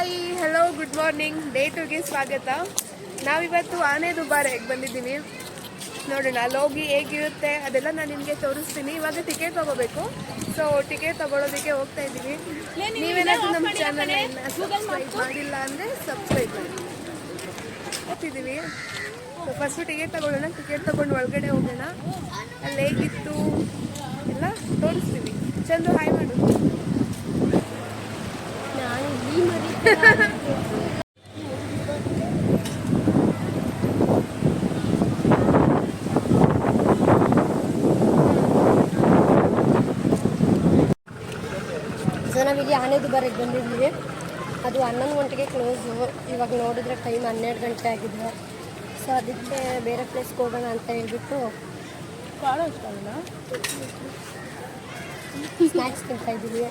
Hi hello good morning day 2ಗೆ ಸ್ವಾಗತ. ನಾವಿವತ್ತು ಆನೆ ದುಬಾರೆಗೆ ಬಂದಿದ್ದೀವಿ. ನೋಡೋಣ ಅಲ್ಲಿ ಹೋಗಿ ಹೇಗಿರುತ್ತೆ ಅದೆಲ್ಲ ನಾನು ನಿಮಗೆ ತೋರಿಸ್ತೀನಿ. ಇವಾಗ ಟಿಕೆಟ್ ತೊಗೋಬೇಕು. ಸೊ ಟಿಕೆಟ್ ತೊಗೊಳೋದಕ್ಕೆ ಹೋಗ್ತಾ ಇದ್ದೀವಿ. ನೀವೇನಾದರೂ ನಮ್ಮ ಚಾನಲ್ನ ಸಬ್ಸ್ಕ್ರೈಬ್ ಮಾಡಿಲ್ಲ ಅಂದರೆ ಸಬ್ಸ್ಕ್ರೈಬ್ ಮಾಡಿ. ಹೋಗ್ತಿದ್ದೀವಿ. ಸೊ ಫಸ್ಟು ಟಿಕೆಟ್ ತೊಗೊಳ್ಳೋಣ. ಟಿಕೆಟ್ ತೊಗೊಂಡು ಒಳಗಡೆ ಹೋಗೋಣ. ಅಲ್ಲಿ ಹೇಗಿತ್ತು ಎಲ್ಲ ತೋರಿಸ್ತೀವಿ. ಚಂದು ಹಾಯ್ ಮಾಡು. ಸೊ ನಾವಿಲ್ಲಿ ಆನೆ ದುಬಾರೆಗೆ ಬಂದಿದ್ವಿ. ಅದು 11 ಗಂಟೆಗೆ ಕ್ಲೋಸು. ಇವಾಗ ನೋಡಿದ್ರೆ ಟೈಮ್ 12 ಗಂಟೆ ಆಗಿದೆ. ಸೊ ಅದಕ್ಕೆ ಬೇರೆ ಪ್ಲೇಸ್ಗೆ ಹೋಗೋಣ ಅಂತ ಹೇಳ್ಬಿಟ್ಟು ಸ್ನ್ಯಾಕ್ಸ್ ತಿಂತಾ ಇದ್ದೀವಿ.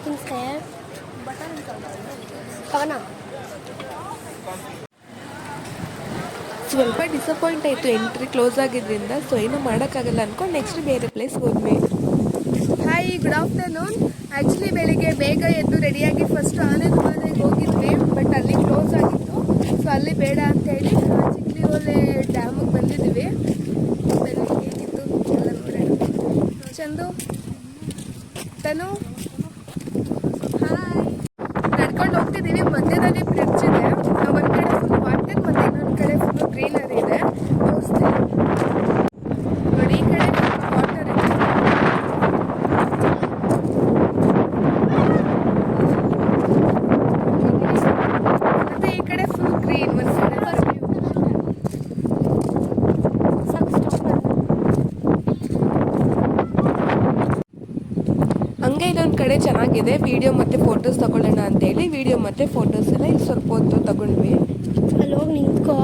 ತಿನ್ಸೆ ಕವನ ಸ್ವಲ್ಪ ಡಿಸಪಾಯಿಂಟ್ ಆಯಿತು ಎಂಟ್ರಿ ಕ್ಲೋಸ್ ಆಗಿದ್ದರಿಂದ. ಸೊ ಏನೂ ಮಾಡೋಕ್ಕಾಗಲ್ಲ ಅಂದ್ಕೊಂಡು ನೆಕ್ಸ್ಟ್ ಬೇರೆ ಪ್ಲೇಸ್ಗೆ ಹೋದ್ವಿ. Hi good afternoon. ಆ್ಯಕ್ಚುಲಿ ಬೆಳಿಗ್ಗೆ ಬೇಗ ಎದ್ದು ರೆಡಿಯಾಗಿ ಫಸ್ಟ್ ಆನೆ ದುಬಾರೆಗೆ ಹೋಗಿದ್ವಿ. ಬಟ್ ಅಲ್ಲಿ ಕ್ಲೋಸ್ ಆಗಿತ್ತು. ಸೊ ಅಲ್ಲಿ ಬೇಡ ಅಂತೇಳಿ ಚಿಕ್ಲಿಹೊಳೆ ಡ್ಯಾಮಿಗೆ ಬಂದಿದ್ದೀವಿ. ಬೆಳಿಗ್ಗೆ ಹೇಗಿತ್ತು ಎಲ್ಲ ನೋಡೋಣ. ಚಂದು ತನು ಹಾಯ್. ನಡ್ಕೊಂಡು ಹೋಗ್ತಿದ್ದೀವಿ. ಮಧ್ಯದಲ್ಲಿ ಬ್ರಿಡ್ಜ್ ಇದೆ. ಒಂದು ಕಡೆ ಫುಲ್ ವಾಟರ್ ಮತ್ತು ಇನ್ನೊಂದು ಕಡೆ ಫುಲ್ ಗ್ರೀನರಿ ಇದೆ. ತೋರಿಸ್ತೀನಿ ನೋಡಿ. ಈ ಕಡೆ ವಾಟರ್ ಇದೆ ಮತ್ತು ಈ ಕಡೆ ಫುಲ್ ಗ್ರೀನ್. ಒಂದು ಕಡೆ ಹಂಗೆ ಇದೊಂದು ಕಡೆ ಚೆನ್ನಾಗಿದೆ. ವಿಡಿಯೋ ಮತ್ತು ಫೋಟೋಸ್ ತಗೊಳ್ಳೋಣ ಅಂತೇಳಿ ವಿಡಿಯೋ ಮತ್ತು ಫೋಟೋಸ್ ಎಲ್ಲ ಇಲ್ಲಿ ಸ್ವಲ್ಪ ಹೊತ್ತು ತಗೊಂಡ್ವಿ. ಅಲ್ಲಿ ಹೋಗಿ ನಿಂತ್ಕೋ.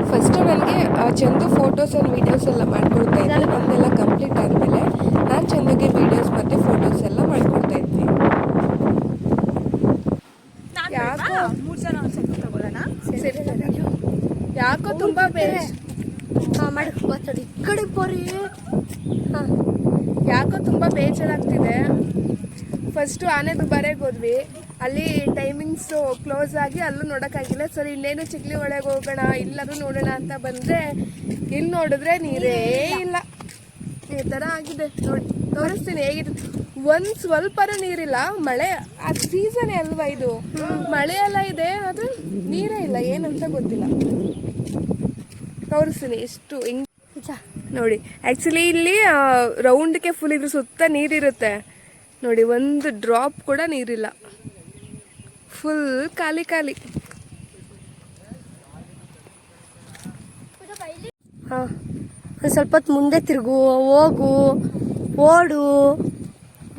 ಫಸ್ಟು ನನಗೆ ಚಂದು ಫೋಟೋಸ್ ಆ್ಯಂಡ್ ವೀಡಿಯೋಸ್ ಎಲ್ಲ ಮಾಡ್ಕೊಡ್ತಾ ಇದ್ದೆ. ನಮ್ಮದೆಲ್ಲ ಕಂಪ್ಲೀಟ್ ಆದಮೇಲೆ ನಾನು ಚಂದುಗೆ ವೀಡಿಯೋಸ್ ಮತ್ತು ಫೋಟೋಸ್ ಎಲ್ಲ ಮಾಡ್ಕೊಡ್ತಾ ಇದ್ವಿ. ಯಾಕೋ ತುಂಬ ಮಾಡಿ ಈ ಕಡೆ ಬೋರಿ. ಹಾಂ ಯಾಕೋ ತುಂಬ ಬೇಜಾರಾಗ್ತಿದೆ. ಫಸ್ಟು ಆನೆ ದುಬಾರೆಗೆ ಹೋದ್ವಿ. ಅಲ್ಲಿ ಟೈಮಿಂಗ್ಸು ಕ್ಲೋಸ್ ಆಗಿ ಅಲ್ಲೂ ನೋಡೋಕ್ಕಾಗಿಲ್ಲ. ಸರಿ ಇನ್ನೇನು ಚಿಕ್ಲಿಹೊಳೆಗೆ ಹೋಗೋಣ ಎಲ್ಲರೂ ನೋಡೋಣ ಅಂತ ಬಂದರೆ ಇಲ್ಲಿ ನೋಡಿದ್ರೆ ನೀರೇ ಇಲ್ಲ. ಈ ಥರ ಆಗಿದೆ ನೋಡಿ. ತೋರಿಸ್ತೀನಿ ಹೇಗಿದೆ. ಒಂದು ಸ್ವಲ್ಪನೂ ನೀರಿಲ್ಲ. ಮಳೆ ಆ ಸೀಸನೇ ಅಲ್ವಾ ಇದು. ಮಳೆ ಎಲ್ಲ ಇದೆ ಆದರೆ ನೀರೇ ಇಲ್ಲ. ಏನಂತ ಗೊತ್ತಿಲ್ಲ. ತೋರಿಸ್ತೀನಿ ಎಷ್ಟು ಹಿಂಗೆ ನೋಡಿ. ಆ್ಯಕ್ಚುಲಿ ಇಲ್ಲಿ ರೌಂಡ್ಗೆ ಫುಲ್ ಇದ್ರ ಸುತ್ತ ನೀರಿರುತ್ತೆ ನೋಡಿ. ಒಂದು ಡ್ರಾಪ್ ಕೂಡ ನೀರಿಲ್ಲ. ಫುಲ್ ಖಾಲಿ ಖಾಲಿ. ಹಾಂ ಒಂದು ಸ್ವಲ್ಪ ಹೊತ್ತು ಮುಂದೆ ತಿರುಗು. ಹೋಗು ಓಡು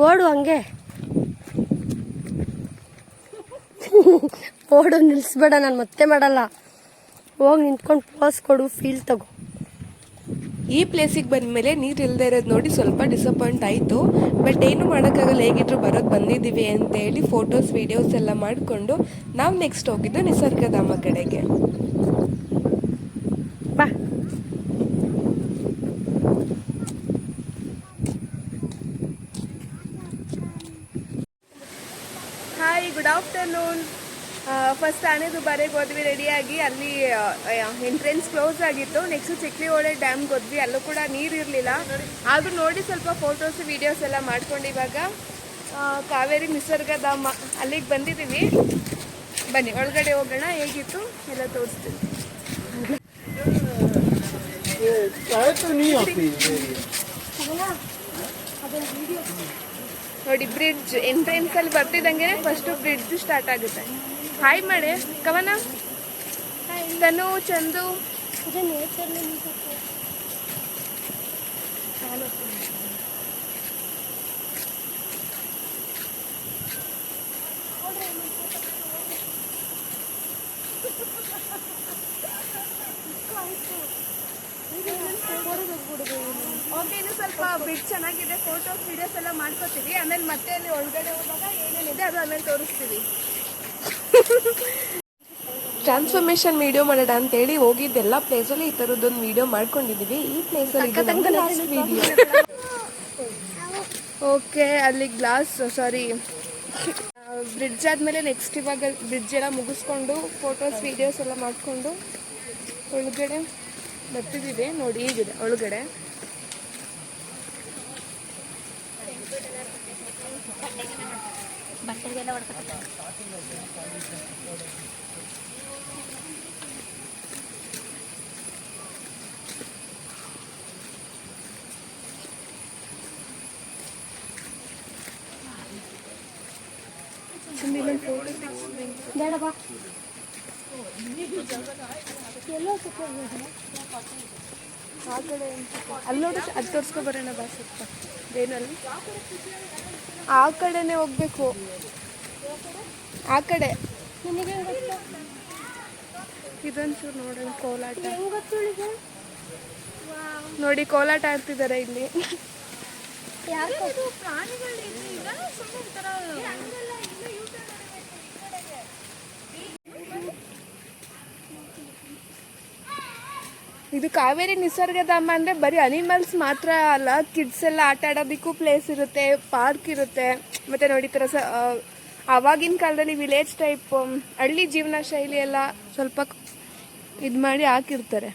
ಓಡು ಹಂಗೆ ಓಡು. ನಿಲ್ಲಿಸ್ಬೇಡ, ನಾನು ಮತ್ತೆ ಮಾಡಲ್ಲ. ಹೋಗಿ ನಿಂತ್ಕೊಂಡು ಪೋಸ್ ಕೊಡು, ಫೀಲ್ ತಗೋ. ಈ ಪ್ಲೇಸಿಗೆ ಬಂದಮೇಲೆ ನೀರು ಇಲ್ಲದೆ ಇರೋದು ನೋಡಿ ಸ್ವಲ್ಪ ಡಿಸಪಾಯಿಂಟ್ ಆಯಿತು. ಬಟ್ ಏನು ಮಾಡೋಕ್ಕಾಗಲ್ಲ. ಹೇಗಿದ್ರು ಬರೋದು ಬಂದಿದ್ದೀವಿ ಅಂತೇಳಿ ಫೋಟೋಸ್ ವೀಡಿಯೋಸ್ ಎಲ್ಲ ಮಾಡಿಕೊಂಡು ನಾವು ನೆಕ್ಸ್ಟ್ ಹೋಗಿದ್ದು ನಿಸರ್ಗಧಾಮ ಕಡೆಗೆ. ಬಾ. Hi good afternoon. ಫಸ್ಟ್ ಆನೆ ದುಬಾರೆಗೆ ಹೋದ್ವಿ ರೆಡಿಯಾಗಿ. ಅಲ್ಲಿ ಎಂಟ್ರೆನ್ಸ್ ಕ್ಲೋಸ್ ಆಗಿತ್ತು. ನೆಕ್ಸ್ಟ್ ಚಿಕ್ಲಿಹೊಳೆ ಡ್ಯಾಮ್ಗೆ ಹೋದ್ವಿ. ಅಲ್ಲೂ ಕೂಡ ನೀರು ಇರಲಿಲ್ಲ. ಆದರೂ ನೋಡಿ ಸ್ವಲ್ಪ ಫೋಟೋಸ್ ವೀಡಿಯೋಸ್ ಎಲ್ಲ ಮಾಡ್ಕೊಂಡು ಇವಾಗ ಕಾವೇರಿ ನಿಸರ್ಗಧಾಮ ಅಲ್ಲಿಗೆ ಬಂದಿದ್ದೀವಿ. ಬನ್ನಿ ಒಳಗಡೆ ಹೋಗೋಣ. ಹೇಗಿತ್ತು ಎಲ್ಲ ತೋರಿಸ್ತೀನಿ ನೋಡಿ. ಬ್ರಿಡ್ಜ್ ಎಂಟ್ರೆನ್ಸಲ್ಲಿ ಬರ್ತಿದ್ದಂಗೆ ಫಸ್ಟು ಬ್ರಿಡ್ಜ್ ಸ್ಟಾರ್ಟ್ ಆಗುತ್ತೆ. ಹಾಯ್ ಮಾಡಿ ಕವನ. ತನು ಚಂದು ಓಕೆ. ಇನ್ನು ಸ್ವಲ್ಪ ಬ್ರಿಡ್ಜ್ ಚೆನ್ನಾಗಿದೆ. ಫೋಟೋಸ್ ವೀಡಿಯೋಸ್ ಎಲ್ಲ ಮಾಡ್ಕೋತೀವಿ. ಆಮೇಲೆ ಮತ್ತೆ ಅಲ್ಲಿ ಒಳಗಡೆ ಹೋದಾಗ ಏನೇನಿದೆ ಅದು ಆಮೇಲೆ ತೋರಿಸ್ತೀವಿ. ಟ್ರಾನ್ಸ್ಫಾರ್ಮೇಶನ್ ವಿಡಿಯೋ ಮಾಡೋಣ ಅಂತೇಳಿ ಹೋಗಿದ್ದೆಲ್ಲ ಪ್ಲೇಸಲ್ಲಿ ಈ ಥರದ್ದೊಂದು ವಿಡಿಯೋ ಮಾಡ್ಕೊಂಡಿದ್ದೀವಿ. ಈ ಪ್ಲೇಸಲ್ಲಿ ವಿಡಿಯೋ ಓಕೆ, ಅಲ್ಲಿ ಗ್ಲಾಸ್ ಸಾರಿ ಬ್ರಿಡ್ಜ್ ಆದಮೇಲೆ ನೆಕ್ಸ್ಟ್ ಇವಾಗ ಬ್ರಿಡ್ಜ್ ಎಲ್ಲ ಮುಗಿಸ್ಕೊಂಡು ಫೋಟೋಸ್ ವೀಡಿಯೋಸ್ ಎಲ್ಲ ಮಾಡಿಕೊಂಡು ಒಳಗಡೆ ಬರ್ತಿದ್ದೀವಿ. ನೋಡಿ ಹೀಗಿದೆ ಒಳಗಡೆ. ಬಟ್ಟೆಗೆಲ್ಲ ಹೊಡ್ಕೊತಾರೆ. ಬೇಡ ಬಾ. ಎಲ್ಲೋ ಆ ಕಡೆ ಅಲ್ಲಿ ನೋಡಿ, ಅದು ತೋರಿಸ್ಕೊ ಬರೋಣ ಬಾ ಸ್ವಲ್ಪ. ಏನಲ್ಲಿ ಆ ಕಡೆನೇ ಹೋಗ್ಬೇಕು, ಆ ಕಡೆ. ನಿನಗೆ ಇದೊಂಚೂರು ನೋಡೋಣ. ಕೋಲಾಟ ನೋಡಿ, ಕೋಲಾಟ ಆಡ್ತಿದ್ದಾರೆ ಇಲ್ಲಿ. ಇದು ಕಾವೇರಿ ನಿಸರ್ಗಧಾಮ ಅಂದರೆ ಬರೀ ಅನಿಮಲ್ಸ್ ಮಾತ್ರ ಅಲ್ಲ, ಕಿಡ್ಸ್ ಎಲ್ಲ ಆಟ ಆಡೋದಕ್ಕೂ ಪ್ಲೇಸ್ ಇರುತ್ತೆ, ಪಾರ್ಕ್ ಇರುತ್ತೆ. ಮತ್ತು ನೋಡಿ ಥರ ಆವಾಗಿನ ಕಾಲದಲ್ಲಿ ವಿಲೇಜ್ ಟೈಪ್ ಹಳ್ಳಿ ಜೀವನ ಶೈಲಿ ಎಲ್ಲ ಸ್ವಲ್ಪ ಇದು ಮಾಡಿ ಹಾಕಿರ್ತಾರೆ.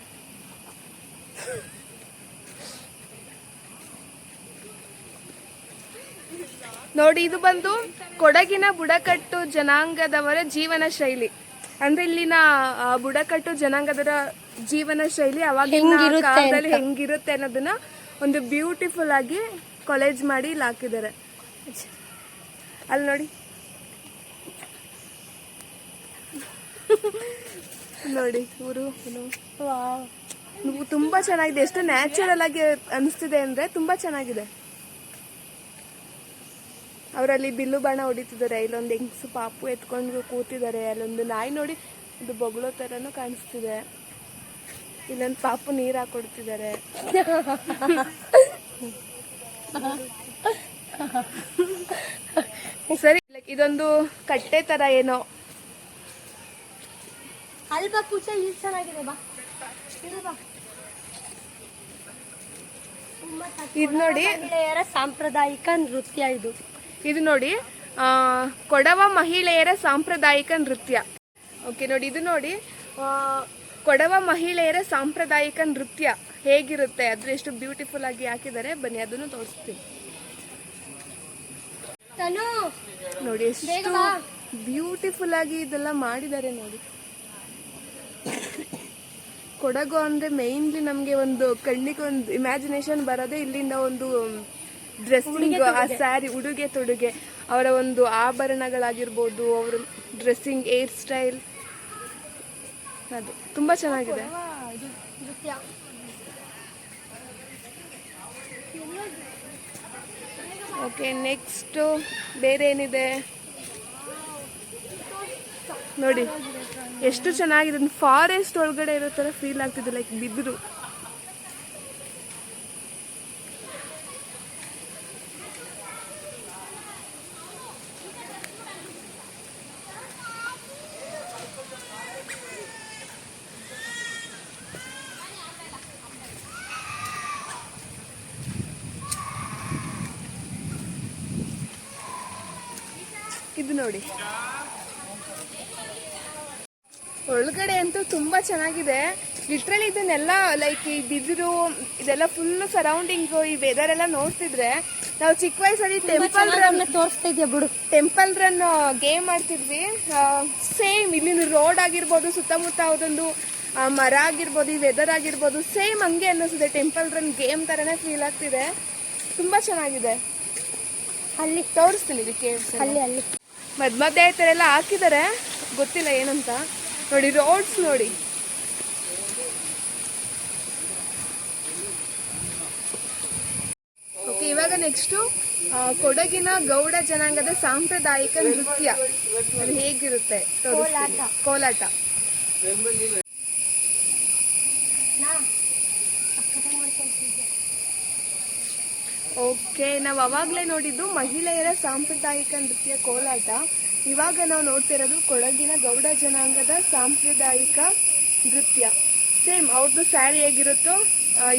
ನೋಡಿ, ಇದು ಬಂದು ಕೊಡಗಿನ ಬುಡಕಟ್ಟು ಜನಾಂಗದವರ ಜೀವನ ಶೈಲಿ. ಅಂದ್ರೆ ಇಲ್ಲಿನ ಬುಡಕಟ್ಟು ಜನಾಂಗದವರ ಜೀವನ ಶೈಲಿ ಅವಾಗಿನ ಕಾಲದಲ್ಲಿ ಹೆಂಗಿರುತ್ತೆ ಅನ್ನೋದನ್ನ ಒಂದು ಬ್ಯೂಟಿಫುಲ್ ಆಗಿ ಕಾಲೇಜ್ ಮಾಡಿ ಇಲ್ಲಿ ಹಾಕಿದ್ದಾರೆ. ಅಲ್ಲಿ ನೋಡಿ, ನೋಡಿ ಊರು ತುಂಬಾ ಚೆನ್ನಾಗಿದೆ. ಎಷ್ಟು ನ್ಯಾಚುರಲ್ ಆಗಿ ಅನಿಸ್ತಿದೆ ಅಂದ್ರೆ ತುಂಬಾ ಚೆನ್ನಾಗಿದೆ. ಅವರಲ್ಲಿ ಬಿಲ್ಲು ಬಾಣ ಹೊಡಿತಿದ್ದಾರೆ. ಇಲ್ಲೊಂದು ಹೆಂಗಸು ಪಾಪು ಎತ್ಕೊಂಡು ಕೂತಿದ್ದಾರೆ. ಅಲ್ಲೊಂದು ನಾಯಿ ನೋಡಿ, ಇದು ಬೊಗಳೋ ಥರನೂ ಕಾಣಿಸ್ತಿದೆ. ಇಲ್ಲೊಂದು ಪಾಪು ನೀರು ಹಾಕೊಡ್ತಿದ್ದಾರೆ. ಸರಿ, ಇದೊಂದು ಕಟ್ಟೆ ತರ ಏನೋ. ಅಲ್ವಾ ಪೂಜ, ಇದು ಚೆನ್ನಾಗಿದೆ ಬಾ. ಇದು ನೋಡಿ, ಸಾಂಪ್ರದಾಯಿಕ ನೃತ್ಯ ಇದು. ಇದು ನೋಡಿ, ಕೊಡವ ಮಹಿಳೆಯರ ಸಾಂಪ್ರದಾಯಿಕ ನೃತ್ಯ. ಓಕೆ ನೋಡಿ, ಇದು ನೋಡಿ, ಕೊಡವ ಮಹಿಳೆಯರ ಸಾಂಪ್ರದಾಯಿಕ ನೃತ್ಯ ಹೇಗಿರುತ್ತೆ, ಅದ್ರ ಎಷ್ಟು ಬ್ಯೂಟಿಫುಲ್ ಆಗಿ ಹಾಕಿದ್ದಾರೆ. ಬನ್ನಿ ಅದನ್ನು ತೋರಿಸ್ತೀನಿ. ನೋಡಿ ಎಷ್ಟು ಬ್ಯೂಟಿಫುಲ್ ಆಗಿ ಇದೆಲ್ಲ ಮಾಡಿದ್ದಾರೆ ನೋಡಿ. ಕೊಡಗು ಅಂದ್ರೆ ಮೇನ್ಲಿ ನಮ್ಗೆ ಒಂದು ಕಣ್ಣಿಗೆ ಒಂದು ಇಮ್ಯಾಜಿನೇಷನ್ ಬರೋದೇ ಇಲ್ಲಿಂದ. ಒಂದು ಡ್ರೆಸ್ಸಿಂಗ್, ಆ ಸ್ಯಾರಿ, ಉಡುಗೆ ತೊಡುಗೆ, ಅವರ ಒಂದು ಆಭರಣಗಳಾಗಿರ್ಬೋದು, ಅವರ ಡ್ರೆಸ್ಸಿಂಗ್, ಹೇರ್ ಸ್ಟೈಲ್, ಅದು ತುಂಬಾ ಚೆನ್ನಾಗಿದೆ. ಓಕೆ, ನೆಕ್ಸ್ಟ್ ಬೇರೆ ಏನಿದೆ ನೋಡಿ. ಎಷ್ಟು ಚೆನ್ನಾಗಿದೆ. ಫಾರೆಸ್ಟ್ ಒಳಗಡೆ ಇರೋ ತರ ಫೀಲ್ ಆಗ್ತಿದೆ, ಲೈಕ್ ಬಿದಿರು. ಇದು ನೋಡಿ, ಒಳಗಡೆ ಅಂತೂ ತುಂಬಾ ಚೆನ್ನಾಗಿದೆ. ಲಿಟ್ರಲಿ ಇದನ್ನೆಲ್ಲ ಲೈಕ್ ಈ ಬಿದಿರು ಇದೆಲ್ಲ ಫುಲ್ ಸರೌಂಡಿಂಗ್, ಈ ವೆದರ್ ಎಲ್ಲ ನೋಡ್ತಿದ್ರೆ ನಾವು ಚಿಕ್ಕ ವಯಸ್ಸಲ್ಲಿ ಟೆಂಪಲ್ ರನ್ ತೋರಿಸ್ತಾ ಇದೆಯಾ ಬಿಡು. ಟೆಂಪಲ್ ರನ್ ಗೇಮ್ ಆಡ್ತಿದ್ವಿ. ಸೇಮ್ ಇಲ್ಲಿನ ರೋಡ್ ಆಗಿರ್ಬೋದು, ಸುತ್ತಮುತ್ತ ಅದೊಂದು ಮರ ಆಗಿರ್ಬೋದು, ಈ ವೆದರ್ ಆಗಿರ್ಬೋದು, ಸೇಮ್ ಹಂಗೆ ಅನ್ನಿಸ್ತಿದೆ. ಟೆಂಪಲ್ ರನ್ ಗೇಮ್ ತರನೇ ಫೀಲ್ ಆಗ್ತಿದೆ. ತುಂಬಾ ಚೆನ್ನಾಗಿದೆ. ಅಲ್ಲಿ ತೋರಿಸ್ತೀನಿ ಇದಕ್ಕೆ. ಅಲ್ಲಿ ಮಧ್ಯ ಈ ಥರ ಎಲ್ಲ ಹಾಕಿದ್ದಾರೆ, ಗೊತ್ತಿಲ್ಲ ಏನಂತ. ನೋಡಿ ರೋಡ್ಸ್ ನೋಡಿ. ಓಕೆ, ಇವಾಗ ನೆಕ್ಸ್ಟು ಕೊಡಗಿನ ಗೌಡ ಜನಾಂಗದ ಸಾಂಪ್ರದಾಯಿಕ ನೃತ್ಯ ಅದು ಹೇಗಿರುತ್ತೆ ತೋರಿಸ್ತೀನಿ. ಕೋಲಾಟ. ಓಕೆ, ನಾವು ಅವಾಗಲೇ ನೋಡಿದ್ದು ಮಹಿಳೆಯರ ಸಾಂಪ್ರದಾಯಿಕ ನೃತ್ಯ ಕೋಲಾಟ. ಇವಾಗ ನಾವು ನೋಡ್ತಿರೋದು ಕೊಡಗಿನ ಗೌಡ ಜನಾಂಗದ ಸಾಂಪ್ರದಾಯಿಕ ನೃತ್ಯ. ಸೇಮ್ ಅವ್ರದ್ದು ಸ್ಯಾರಿ ಹೇಗಿರುತ್ತೋ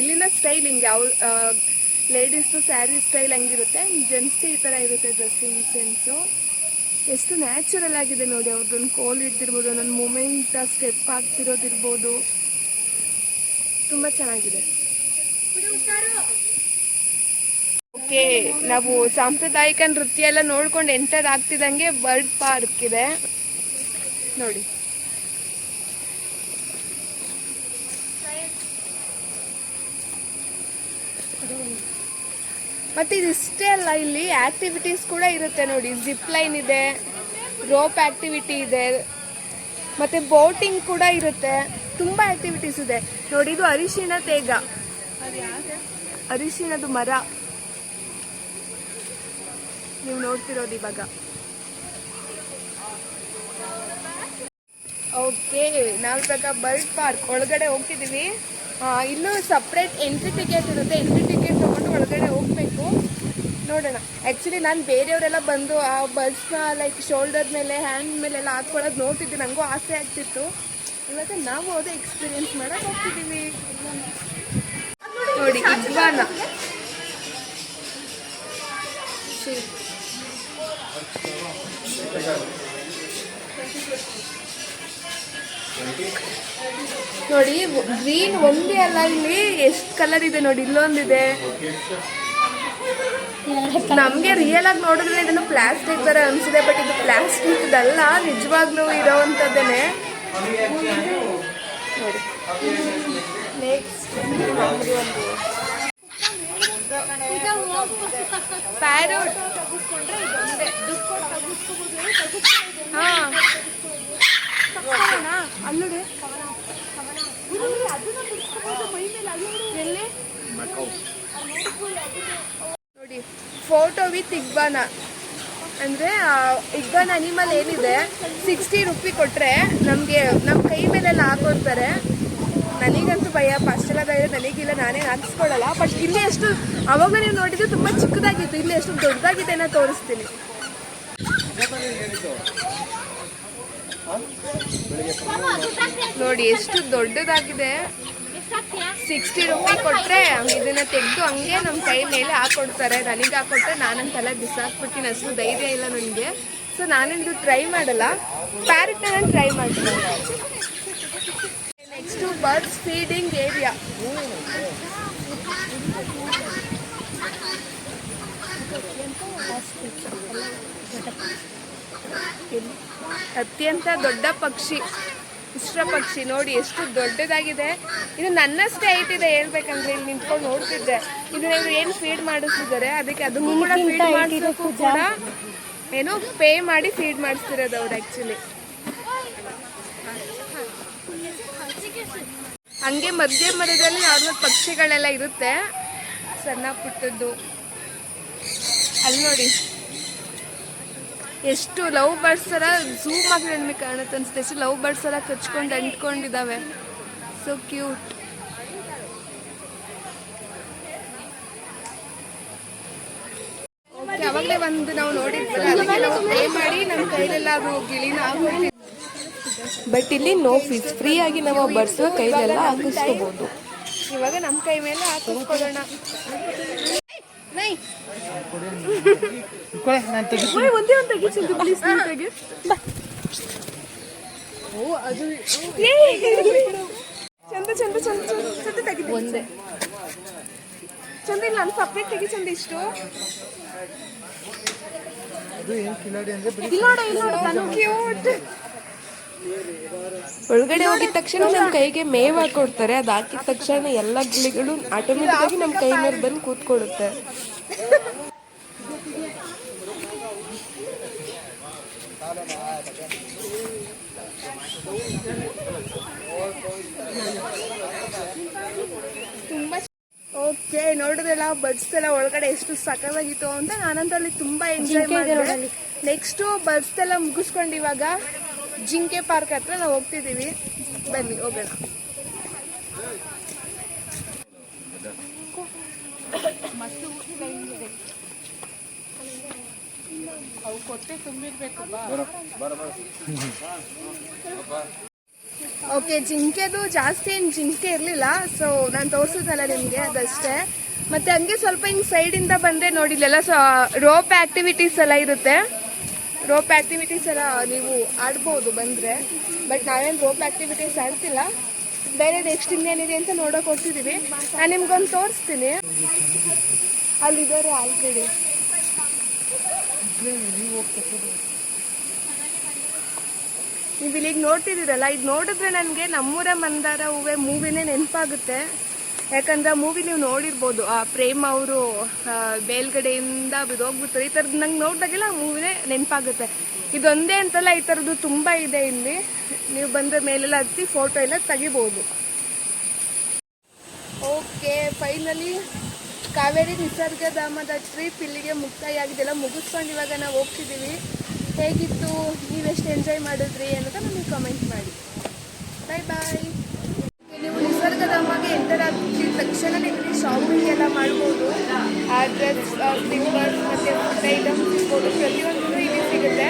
ಇಲ್ಲಿನ ಸ್ಟೈಲ್ ಹಿಂಗೆ. ಲೇಡೀಸ್ದು ಸ್ಯಾರಿ ಸ್ಟೈಲ್ ಹಂಗಿರುತ್ತೆ, ಜೆಂಟ್ಸ್ಗೆ ಈ ಥರ ಇರುತ್ತೆ ಡ್ರೆಸ್ಸಿಂಗ್ ಸೆನ್ಸು. ಎಷ್ಟು ನ್ಯಾಚುರಲ್ ಆಗಿದೆ ನೋಡಿ, ಅವ್ರದ್ದೊಂದು ಕೋಲ್ ಇದ್ದಿರ್ಬೋದು, ನನ್ನ ಮೂಮೆಂಟ್ ಸ್ಟೆಪ್ ಆಗ್ತಿರೋದಿರ್ಬೋದು, ತುಂಬ ಚೆನ್ನಾಗಿದೆ. ಓಕೆ, ನಾವು ಸಾಂಪ್ರದಾಯಿಕ ನೃತ್ಯ ಎಲ್ಲ ನೋಡ್ಕೊಂಡು ಎಂಟರ್ ಆಗ್ತಿದ್ದಂಗೆ ಬರ್ಡ್ ಪಾರ್ಕ್ ಇದೆ ನೋಡಿ. ಮತ್ತೆ ಇದಿಷ್ಟೇ ಅಲ್ಲ, ಇಲ್ಲಿ ಆಕ್ಟಿವಿಟೀಸ್ ಕೂಡ ಇರುತ್ತೆ ನೋಡಿ. ಜಿಪ್ ಲೈನ್ ಇದೆ, ರೋಪ್ ಆಕ್ಟಿವಿಟಿ ಇದೆ, ಮತ್ತೆ ಬೋಟಿಂಗ್ ಕೂಡ ಇರುತ್ತೆ. ತುಂಬ ಆಕ್ಟಿವಿಟೀಸ್ ಇದೆ ನೋಡಿ. ಇದು ಅರಿಶಿಣ ತೇಗ, ಅರಿಶಿಣದ ಮರ ನೀವು ನೋಡ್ತಿರೋದು ಇವಾಗ. ಓಕೆ, ನಾವಿವಾಗ ಬರ್ಡ್ ಪಾರ್ಕ್ ಒಳಗಡೆ ಹೋಗ್ತಿದ್ದೀವಿ. ಇಲ್ಲೂ ಸಪ್ರೇಟ್ ಎಂಟ್ರಿ ಟಿಕೆಟ್ ಇರುತ್ತೆ, ಎಂಟ್ರಿ ಟಿಕೆಟ್ ತೊಗೊಂಡು ಒಳಗಡೆ ಹೋಗಬೇಕು. ನೋಡೋಣ. ಆ್ಯಕ್ಚುಲಿ ನಾನು ಬೇರೆಯವರೆಲ್ಲ ಬಂದು ಆ ಬರ್ಡ್ಸ್ನ ಲೈಕ್ ಶೋಲ್ಡರ್ ಮೇಲೆ, ಹ್ಯಾಂಡ್ ಮೇಲೆಲ್ಲ ಹಾಕ್ಕೊಳ್ಳೋದು ನೋಡ್ತಿದ್ದೆ, ನನಗೂ ಆಸೆ ಆಗ್ತಿತ್ತು. ಇವಾಗ ನಾವು ಅದೇ ಎಕ್ಸ್ಪೀರಿಯೆನ್ಸ್ ಮಾಡೋಕೆ ಹೋಗ್ತಿದ್ದೀವಿ ನೋಡಿ. ಇಗ್ವಾನ ನೋಡಿ, ಗ್ರೀನ್ ಒಂದೇ ಅಲ್ಲ, ಇಲ್ಲಿ ಎಷ್ಟು ಕಲರ್ ಇದೆ ನೋಡಿ. ಇಲ್ಲೊಂದಿದೆ. ನಮಗೆ ರಿಯಲ್ ಆಗಿ ನೋಡಿದ್ರೆ ಇದನ್ನು ಪ್ಲಾಸ್ಟಿಕ್ ತರ ಅನ್ಸಿದೆ, ಬಟ್ ಇದು ಪ್ಲಾಸ್ಟಿಕ್ ಅಲ್ಲ, ನಿಜವಾಗ್ಲೂ ಇರೋವಂಥದ್ದೇನೆ ನೋಡಿ. Next parrot. ಹಾಂ, ಅಲ್ಲೋಡೆ ಎಲ್ಲಿ ನೋಡಿ. ಫೋಟೋ ವಿತ್ ಇಗ್ವಾನ ಅಂದರೆ ಇಗ್ವಾನ ಅನಿಮಲ್ ಏನಿದೆ, 60 ರೂಪಿ ಕೊಟ್ಟರೆ ನಮಗೆ ನಮ್ಮ ಕೈ ಮೇಲೆಲ್ಲ ಹಾಕೊಡ್ತಾರೆ. ನನಗಂತೂ ಭಯ, ಅಷ್ಟೆಲ್ಲ ಧೈರ್ಯ ನನಗಿಲ್ಲ, ನಾನೇನು ಹಾಕ್ಸ್ಕೊಡಲ್ಲ. ಬಟ್ ಇಲ್ಲಿ ಎಷ್ಟು, ಅವಾಗ ನೀವು ನೋಡಿದ್ದು ತುಂಬ ಚಿಕ್ಕದಾಗಿತ್ತು, ಇಲ್ಲಿ ಎಷ್ಟು ದೊಡ್ಡದಾಗಿದೆ ಅನ್ನೋ ತೋರಿಸ್ತೀನಿ ನೋಡಿ. ಎಷ್ಟು ದೊಡ್ಡದಾಗಿದೆ. 60 ರೂಪಿ ಕೊಟ್ಟರೆ ಇದನ್ನು ತೆಗೆದು ಹಂಗೆ ನಮ್ಮ ಕೈ ಮೇಲೆ ಹಾಕೊಡ್ತಾರೆ. ನನಗೆ ಹಾಕೊಟ್ರೆ ನಾನಂತೆಲ್ಲ ಬಿಸಾಕ್ಬಿಡ್ತೀನಿ, ಅಷ್ಟು ಧೈರ್ಯ ಇಲ್ಲ ನನಗೆ. ಸೊ ನಾನಿಂದು ಟ್ರೈ ಮಾಡಲ್ಲ. ಪ್ಯಾರೆಟ್ನ ನಾನು ಟ್ರೈ ಮಾಡ್ತೀನಿ. Next birds feeding area. ಅತ್ಯಂತ ದೊಡ್ಡ ಪಕ್ಷಿ, ಉಷ್ಟ್ರ ಪಕ್ಷಿ ನೋಡಿ, ಎಷ್ಟು ದೊಡ್ಡದಾಗಿದೆ. ಇದು ನನ್ನಷ್ಟೇ ಹೈಟ್ ಇದೆ ಹೇಳ್ಬೇಕಂದ್ರೆ. ಇಲ್ಲಿ ನಿಂತ್ಕೊಂಡು ನೋಡ್ತಿದ್ದೆ. ಇದನ್ನ ಏನು ಫೀಡ್ ಮಾಡಿಸ್ತಿದ್ದಾರೆ, ಅದಕ್ಕೆ ಅದಕ್ಕೂ ಕೂಡ ಫೀಡ್ ಮಾಡಿಸೋಕ್ಕೂ ಕೂಡ ಏನೋ ಪೇ ಮಾಡಿ ಫೀಡ್ ಮಾಡಿಸ್ತಿರೋದು ಅವ್ರು ಆ್ಯಕ್ಚುಲಿ. ಹಂಗೆ ಮಧ್ಯ ಮರದಲ್ಲಿ ಯಾವ್ದು ಪಕ್ಷಿಗಳೆಲ್ಲ ಇರುತ್ತೆ, ಸಣ್ಣ ಪುಟ್ಟದ್ದು. ಅಲ್ಲಿ ನೋಡಿ ಎಷ್ಟು ಲವ್ ಬರ್ಡ್ಸ್ ಥರ ಝೂಮ್ ಆಗಿ ನಮಗೆ ಕಾಣುತ್ತೆ ಅನಿಸುತ್ತೆ. ಎಷ್ಟು ಲವ್ ಬರ್ಡ್ಸ್ ಥರ ಕಚ್ಕೊಂಡು ಅಂಟ್ಕೊಂಡಿದ್ದಾವೆ. So cute. ಓಕೆ, ಅವಾಗಲೇ ಒಂದು ನಾವು ನೋಡಿದ್ವಲ್ಲ, ಅದಕ್ಕೆ ನಾವು ಪೇ ಮಾಡಿ ನಮ್ಮ ಕೈಲೆಲ್ಲ ಅದು ಗಿಳಿನ ಹಾಕ್ಬಿಡ್ತೀವಿ. ಬಟ್ ಇಲ್ಲಿ ನೋ ಫೀಸ್, ಫ್ರೀ ಆಗಿ ನಾವು ಬರ್ಡ್ಸ್ ಕೈಲೆಲ್ಲ ಹಾಕಿಸ್ಕೋಬಹುದು. ಇವಾಗ ನಮ್ಮ ಕೈ ಮೇಲೆ ಹಾಕಿಸ್ಕೊಳ್ಳೋಣ. ಒಂದೇ ಒಂದು ತೆಗಿಸಿದ್ದು ಪ್ಲೀಸ್, ನೀವು ತೆಗಿ. ಅದು ಚಂದ ಚಂದ ಚಂದ ಚಂದ ತೆಗಿದು ಒಂದೇ ಚಂದ. ಇಲ್ಲ ನಾನು ಸಪ್ರೇಟ್ ತೆಗಿ ಚಂದ. ಇಷ್ಟು ಒಳಗಡೆ ಹೋಗಿದ ತಕ್ಷಣ ನಮ್ಮ ಕೈಗೆ ಮೇವ್ ಹಾಕೊಡ್ತಾರೆ. ಅದು ಹಾಕಿದ ತಕ್ಷಣ ಎಲ್ಲ ಗಿಳಿಗಳು ಆಟೋಮೆಟಿಕ್ ಆಗಿ ನಮ್ಮ ಕೈ ಮೇಲೆ ಬಂದು ಕೂತ್ಕೊಳ್ಳುತ್ತೆ. ತುಂಬ ಓಕೆ, ನೋಡಿದ್ರಲ್ಲ ಬರ್ಡ್ಸ್ ಎಲ್ಲ ಒಳಗಡೆ ಎಷ್ಟು ಸಖತ್ತಾಗಿತ್ತು ಅಂತ. ನಾನಂತೂ ಅಲ್ಲಿ ತುಂಬ ಎಂಜಾಯ್ ಮಾಡಿದೆ. ನೆಕ್ಸ್ಟು ಬರ್ಡ್ಸ್ ಎಲ್ಲ ಮುಗಿಸ್ಕೊಂಡು ಇವಾಗ ಜಿಂಕೆ ಪಾರ್ಕ್ ಹತ್ರ ನಾವು ಹೋಗ್ತಿದ್ದೀವಿ. ಬನ್ನಿ ಹೋಗೋಣ. ಓಕೆ, ಜಿಂಕೆದು ಜಾಸ್ತಿ ಏನು ಜಿಂಕೆ ಇರಲಿಲ್ಲ. ಸೊ ನಾನು ತೋರಿಸಿದ್ನಲ್ಲ ನಿಮಗೆ, ಅದಷ್ಟೇ. ಮತ್ತು ಹಂಗೆ ಸ್ವಲ್ಪ ಹಿಂಗೆ ಸೈಡಿಂದ ಬಂದರೆ ನೋಡಿ ಇಲ್ಲೆಲ್ಲ ರೋಪ್ ಆ್ಯಕ್ಟಿವಿಟೀಸ್ ಎಲ್ಲ ಇರುತ್ತೆ. ರೋಪ್ ಆ್ಯಕ್ಟಿವಿಟೀಸ್ ಎಲ್ಲ ನೀವು ಆಡ್ಬೋದು ಬಂದರೆ. ಬಟ್ ನಾವೇನು ರೋಪ್ ಆ್ಯಕ್ಟಿವಿಟೀಸ್ ಆಡ್ತಿಲ್ಲ. ಬೇರೆ ನೆಕ್ಸ್ಟ್ ಇನ್ನೇನಿದೆ ಅಂತ ನೋಡೋಕೆ ಹೋಗ್ತಿದ್ದೀವಿ. ನಾನು ನಿಮ್ಗೊಂದು ತೋರಿಸ್ತೀನಿ. ಅಲ್ಲಿದ್ದಾರೆ ಆಲ್ರೆಡಿ. ನೀವು ಇಲ್ಲಿಗೆ ನೋಡ್ತಿದ್ದೀರಲ್ಲ, ಇದು ನೋಡಿದ್ರೆ ನನಗೆ ನಮ್ಮೂರ ಮಂದಾರ ಹೂವೆ ಮೂವಿನೇ ನೆನಪಾಗುತ್ತೆ. ಯಾಕಂದ್ರೆ ಆ ಮೂವಿ ನೀವು ನೋಡಿರ್ಬೋದು, ಆ ಪ್ರೇಮ್ ಅವರು ಮೇಲ್ಗಡೆಯಿಂದ ಬಿದ್ದೋಗ್ಬಿಡ್ತಾರೆ. ಈ ಥರದ್ದು ನಂಗೆ ನೋಡಿದಾಗೆಲ್ಲ ಆ ಮೂವಿನೇ ನೆನಪಾಗುತ್ತೆ. ಇದೊಂದೇ ಅಂತಲ್ಲ, ಈ ಥರದ್ದು ತುಂಬ ಇದೆ ಇಲ್ಲಿ. ನೀವು ಬಂದರೆ ಮೇಲೆಲ್ಲ ಹತ್ತಿ ಫೋಟೋ ಎಲ್ಲ ತೆಗಿಬೋದು. ಓಕೆ, ಫೈನಲಿ ಕಾವೇರಿ ನಿಸರ್ಗಧಾಮದ ಟ್ರಿಪ್ ಇಲ್ಲಿಗೆ ಮುಕ್ತಾಯ ಆಗಿದೆಲ್ಲ ಮುಗಿಸ್ಕೊಂಡು ಇವಾಗ ನಾವು ಹೋಗ್ತಿದ್ದೀವಿ. ಹೇಗಿತ್ತು, ನೀವೆಷ್ಟು ಎಂಜಾಯ್ ಮಾಡಿದ್ರಿ ಅನ್ನೋದು ನಮಗೆ ಕಮೆಂಟ್ ಮಾಡಿ. ಬಾಯ್ ಬಾಯ್. ನೀವು ನಿಸರ್ಗಧಾಮಗೆ ಎಂಟರ್ ಆಗಿದ ತಕ್ಷಣ ನಿಮಗೆ ಶಾಪಿಂಗ್ ಎಲ್ಲ ಮಾಡ್ಬೋದು. ಡ್ರೆಸ್, ಸ್ಲಿಪ್ಪರ್ಸ್ ಮತ್ತು ಫುಡ್ ಐಟಮ್ಸ್ ಇರ್ಬೋದು, ಪ್ರತಿಯೊಂದು ಇಲ್ಲಿ ಸಿಗುತ್ತೆ.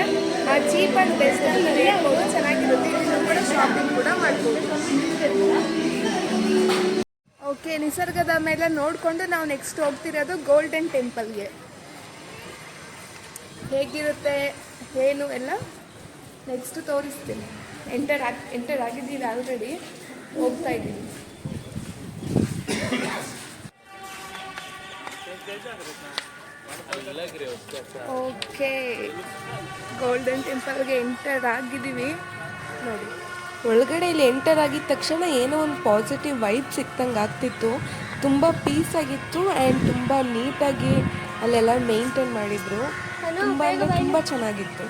ಚೀಪ್ ಆ್ಯಂಡ್ ಬೆಸ್ಟ್ ಅಂತ ಹೇಳ್ಬೋದು, ಚೆನ್ನಾಗಿರುತ್ತೆ. ಇಲ್ಲಿ ಕೂಡ ಶಾಪಿಂಗ್ ಕೂಡ ಮಾಡ್ಬೋದು. ಓಕೆ, ನಿಸರ್ಗಧಾಮ ಎಲ್ಲ ನೋಡಿಕೊಂಡು ನಾವು ನೆಕ್ಸ್ಟ್ ಹೋಗ್ತಿರೋದು ಗೋಲ್ಡನ್ ಟೆಂಪಲ್ಗೆ. ಹೇಗಿರುತ್ತೆ ಏನು ಎಲ್ಲ ನೆಕ್ಸ್ಟ್ ತೋರಿಸ್ತೀನಿ. ಎಂಟರ್ ಆಗಿದ್ದೀವಿ, ಆಲ್ರೆಡಿ ಹೋಗ್ತಾ ಇದ್ದೀವಿ. ಓಕೆ, ಗೋಲ್ಡನ್ ಟೆಂಪಲ್ಗೆ ಎಂಟರ್ ಆಗಿದ್ದೀವಿ ನೋಡಿ. ಒಳಗಡೆ ಇಲ್ಲಿ ಎಂಟರ್ ಆಗಿದ ತಕ್ಷಣ ಏನೋ ಒಂದು ಪಾಸಿಟಿವ್ ವೈಬ್ ಸಿಕ್ತಂಗೆ ಆಗ್ತಿತ್ತು. ತುಂಬ ಪೀಸ್ ಆಗಿತ್ತು ಆ್ಯಂಡ್ ತುಂಬ ನೀಟಾಗಿ ಅಲ್ಲೆಲ್ಲ ಮೇಂಟೈನ್ ಮಾಡಿದರು. ತುಂಬ ಅಂದರೆ ತುಂಬ ಚೆನ್ನಾಗಿತ್ತು.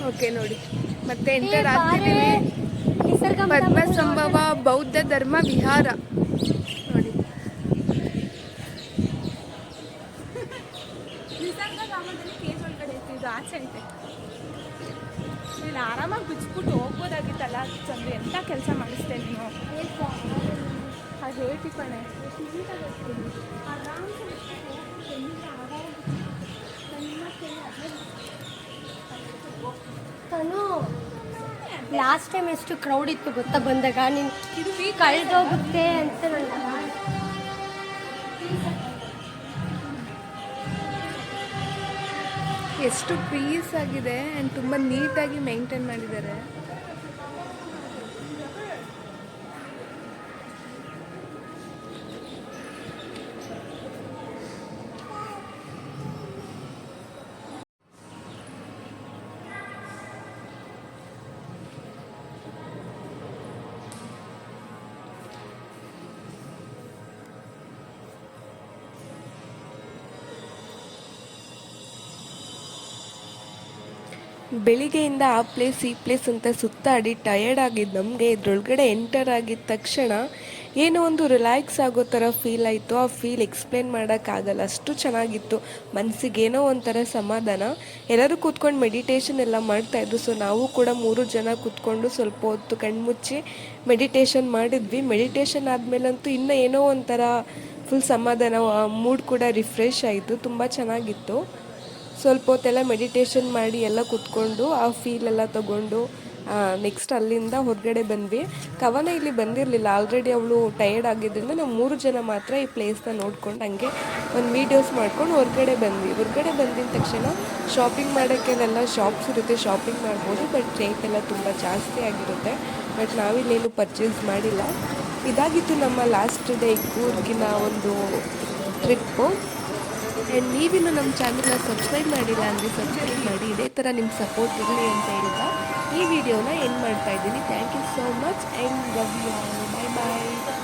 ಓಕೆ ನೋಡಿ, ಮತ್ತೆ ಎಂಟರ್ ಆಗ್ತಿದ್ದೀವಿ. ಪದ್ಮಸಂಭವ ಬೌದ್ಧ ಧರ್ಮ ವಿಹಾರ ನೋಡಿ. ನಿಸರ್ಗಧಾಮದಲ್ಲಿ ಕೇಸ್ ಒಳಗಡೆ ಐತಿ, ಇದು ಆಚೆ ಐತೆ. ನೀನು ಆರಾಮಾಗಿ ಬಿಚ್ಬಿಟ್ಟು ಹೋಗ್ಬೋದಾಗಿತ್ತಲ್ಲ ಚಂದ್ರ, ಎಂಥ ಕೆಲಸ ಮಾಡಿಸ್ತೆ ನೀನು. ಅದು ಹೇಳ್ತಿ ಕಣೆ. ಲಾಸ್ಟ್ ಟೈಮ್ ಎಷ್ಟು ಕ್ರೌಡ್ ಇತ್ತು ಗೊತ್ತಾ ಬಂದಾಗ. ನೀನು ಕಳೆದೋಗುತ್ತೆ ಅಂತ ಎಷ್ಟು ಪೀಸ್ ಆಗಿದೆ ಆ್ಯಂಡ್ ತುಂಬ ನೀಟಾಗಿ ಮೇಂಟೈನ್ ಮಾಡಿದ್ದಾರೆ. ಬೆಳಿಗ್ಗೆಯಿಂದ ಆ ಪ್ಲೇಸ್ ಈ ಪ್ಲೇಸ್ ಅಂತ ಸುತ್ತಾಡಿ ಟಯರ್ಡ್ ಆಗಿದ್ದು ನಮಗೆ ಇದ್ರೊಳಗಡೆ ಎಂಟರ್ ಆಗಿದ ತಕ್ಷಣ ಏನೋ ಒಂದು ರಿಲ್ಯಾಕ್ಸ್ ಆಗೋ ಥರ ಫೀಲ್ ಆಯಿತು. ಆ ಫೀಲ್ ಎಕ್ಸ್ಪ್ಲೇನ್ ಮಾಡೋಕ್ಕಾಗಲ್ಲ, ಅಷ್ಟು ಚೆನ್ನಾಗಿತ್ತು. ಮನಸ್ಸಿಗೆ ಏನೋ ಒಂಥರ ಸಮಾಧಾನ. ಎಲ್ಲರೂ ಕೂತ್ಕೊಂಡು ಮೆಡಿಟೇಷನ್ ಎಲ್ಲ ಮಾಡ್ತಾಯಿದ್ರು. ಸೊ ನಾವು ಕೂಡ 3 ಜನ ಕೂತ್ಕೊಂಡು ಸ್ವಲ್ಪ ಹೊತ್ತು ಕಣ್ಮುಚ್ಚಿ ಮೆಡಿಟೇಷನ್ ಮಾಡಿದ್ವಿ. ಮೆಡಿಟೇಷನ್ ಆದಮೇಲಂತೂ ಇನ್ನೂ ಏನೋ ಒಂಥರ ಫುಲ್ ಸಮಾಧಾನ, ಮೂಡ್ ಕೂಡ ರಿಫ್ರೆಶ್ ಆಯಿತು. ತುಂಬ ಚೆನ್ನಾಗಿತ್ತು. ಸ್ವಲ್ಪ ಹೊತ್ತೆಲ್ಲ ಮೆಡಿಟೇಷನ್ ಮಾಡಿ ಎಲ್ಲ ಕೂತ್ಕೊಂಡು ಆ ಫೀಲೆಲ್ಲ ತೊಗೊಂಡು ನೆಕ್ಸ್ಟ್ ಅಲ್ಲಿಂದ ಹೊರಗಡೆ ಬಂದ್ವಿ. ಕವನ ಇಲ್ಲಿ ಬಂದಿರಲಿಲ್ಲ, ಆಲ್ರೆಡಿ ಅವಳು ಟಯರ್ಡ್ ಆಗಿದ್ದರಿಂದ ನಾವು 3 ಜನ ಮಾತ್ರ ಈ ಪ್ಲೇಸ್ನ ನೋಡ್ಕೊಂಡು ಹಂಗೆ ಒಂದು ವೀಡಿಯೋಸ್ ಮಾಡ್ಕೊಂಡು ಹೊರಗಡೆ ಬಂದ್ವಿ. ಹೊರಗಡೆ ಬಂದಿದ ತಕ್ಷಣ ಶಾಪಿಂಗ್ ಮಾಡೋಕ್ಕೆಲ್ಲ ಶಾಪ್ಸ್ ಇರುತ್ತೆ, ಶಾಪಿಂಗ್ ಮಾಡ್ಬೋದು. ಬಟ್ ರೇಟ್ ಎಲ್ಲ ತುಂಬ ಜಾಸ್ತಿ ಆಗಿರುತ್ತೆ. ಬಟ್ ನಾವಿಲ್ಲೇನು ಪರ್ಚೇಸ್ ಮಾಡಿಲ್ಲ. ಇದಾಗಿತ್ತು ನಮ್ಮ ಲಾಸ್ಟ್ ಡೇ ಕೂರ್ಗಿನ ಒಂದು ಟ್ರಿಪ್ಪು. ಆ್ಯಂಡ್ ನೀವಿನ್ನೂ ನಮ್ಮ ಚಾನಲ್ನ ಸಬ್ಸ್ಕ್ರೈಬ್ ಮಾಡಿಲ್ಲ ಅಂದರೆ ಸಬ್ಸ್ಕ್ರೈಬ್ ಮಾಡಿ. ಇದೇ ಥರ ನಿಮ್ಮ ಸಪೋರ್ಟ್ ಇರಲಿ ಅಂತ ಹೇಳ್ತಾ ಈ ವಿಡಿಯೋನ ಎಂಡ್ ಮಾಡ್ತಾ ಇದ್ದೀನಿ. Thank you so much and love you all. Bye bye.